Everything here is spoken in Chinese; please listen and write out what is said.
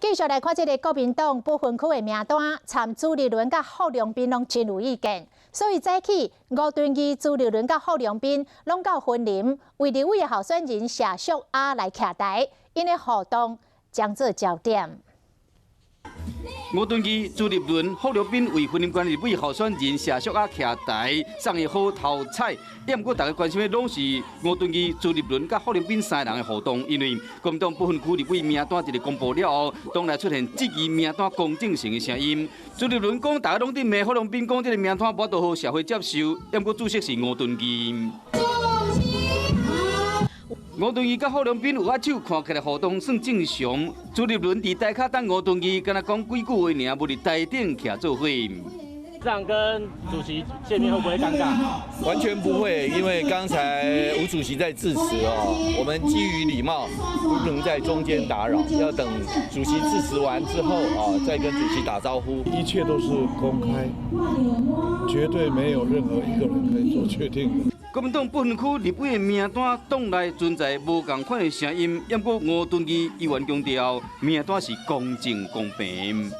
继续来看这个国民党不分区的名单，参朱立伦甲郝龙斌拢真有意见，所以早起吴敦义、朱立伦甲郝龙斌拢到云林为立委的候选人谢淑雅来徛台，因的活动将做焦点。 吴敦义、朱立伦、郝龙斌为云林县立委候选人谢淑雅徛台，送的好头彩。不过，大家关心的拢是吴敦义、朱立伦甲郝龙斌三人的互动，因为国民党不分区立委名单一个公布了后，当然出现质疑名单公正性的声音。朱立伦讲，大家拢伫骂郝龙斌讲，这个名单无多好社会接受。不过，主席是吴敦义。 吴敦义甲郝龙斌有握手，看起来互动算正常。朱立伦伫台下等吴敦义，敢若讲几句话尔，无伫台顶徛做伙。这样跟主席见面会不会尴尬？完全不会，因为刚才吴主席在致辞哦，我们基于礼貌，不能在中间打扰，要等主席致辞完之后啊，再跟主席打招呼。一切都是公开，绝对没有任何一个人可以做决定的。 国民党不分区立委的名单党内存在无共款的声音，不过吴敦义议员强调，名单是公正公平。